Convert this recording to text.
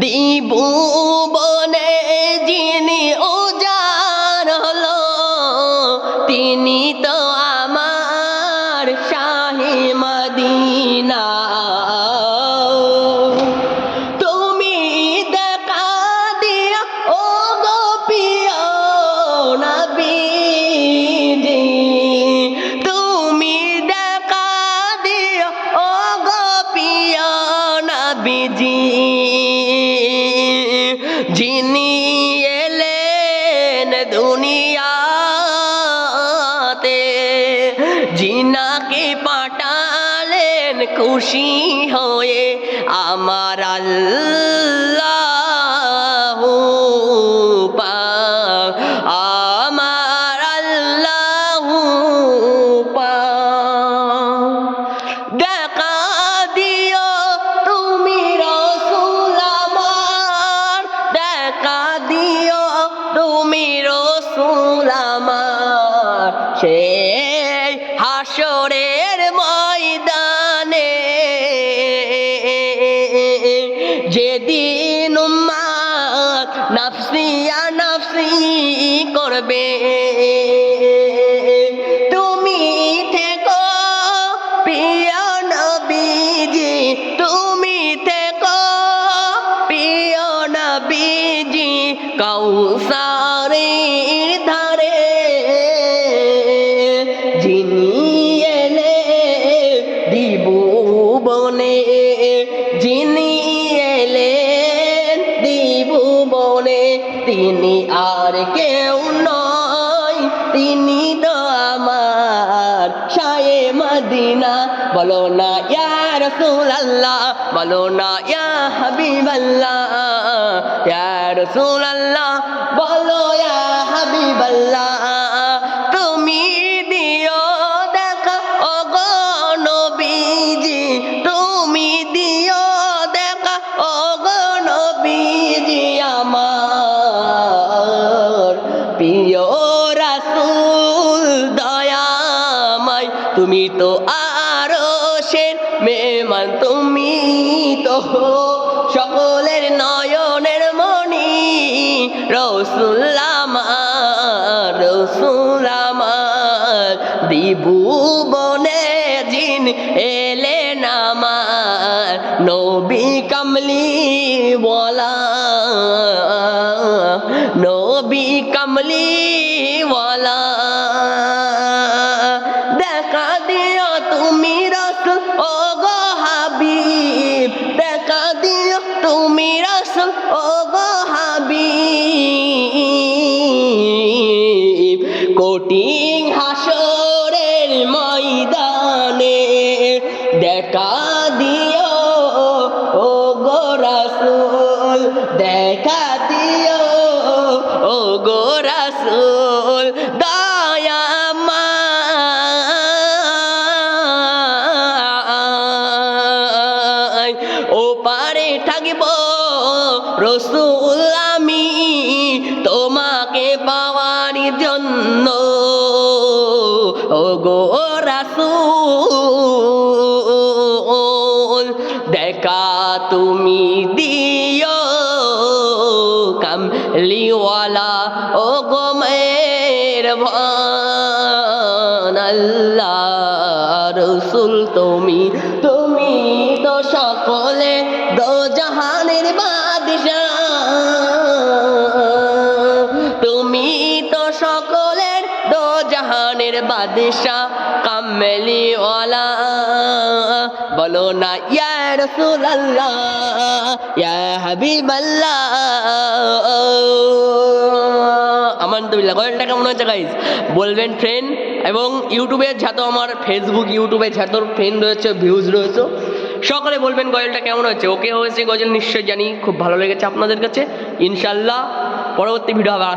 দ্বিভুবনে যিনি উজাড় হলো তিনি তো আমার শাহে মদিনা। তুমি দেখা দিও ও গো প্রিয় নবীজি, তুমি দেখা দিও ও গো প্রিয় নবীজি, যিনি এলেন দুনিয়াতে, জিনাকে পাঠালেন খুশি হয়ে আমার আল্লাহ পাক, আমার আল্লাহ পাক। দেখা দিও তুমি রাসূল আমার, দেখা দিও তুমি রাসূল আমার, সেই হাসরের ময়দানে যেদিন উম্মত নাফসিয়া নাফসি করবে, তুমি থেকো প্রিয় নবীজি, তুমি থেকো প্রিয় নবীজি কাউসারের ধারে, যিনি এলে দ্বিভুবনে, যিনি এলেন দ্বিভুবনে, তিনি আর কেউ নয়, তিনি তো আমার শাহে মদিনা। বলো না ইয়া রাসূলুল্লাহ, বলো না ইয়া হাবিবাল্লাহ, ইয়া রাসূলুল্লাহ, বলো ইয়া হাবিবাল্লাহ। তুমি দিও দেখা ও গো নবীজি, তুমি দিও দেখা ও গো নবীজি আমার প্রিয় রাসূল দয়াময়, তুমি তো আরশের মেহমান, তুমি তো সকলের নয়নের মণি, রাসূল আমার, রাসূল আমার, দ্বিভুবনে যিনি এলেন আমার নবী কামলি ওয়ালা, নবী কামলি ওয়ালা। দেখা দিও তুমি রাসূল ও গো হাবিব, দেখা দিও তুমি রাসূল ও গো হাবিব, কঠিন হাসরের ময়দানে দেখা দিও ও গো রাসূল, দেখা দিও ও গো রাসূল দয়াময়। ও পারে থাকব রাসূল আমি তোমাকে পাওয়ার জন্য, ও গো রাসূল দেখা তুমি দিও কামলিওয়ালা, ও গো মেহেরবান আল্লাহ রাসূল, তুমি তুমি তো সকলে দো জাহানের বাদশা, তুমি তো সকলের দো জাহানের বাদশা কামলিওয়ালা। বলো না ইয়া রাসূলুল্লাহ, ইয়া হাবিবাল্লাহ। আলহামদুলিল্লাহ। গজলটা কেমন হয়েছে গাইস বলবেন ফ্রেন্ড, এবং ইউটিউবে যত আমার ফেসবুক ইউটিউবে যত ফ্রেন্ড রয়েছে ভিউজ রয়েছে সকলে বলবেন গজলটা কেমন হয়েছে। ওকে হয়েছে গজল নিশ্চয় জানি খুব ভালো লেগেছে আপনাদের কাছে। ইনশাল্লাহ পরবর্তী ভিডিও আবার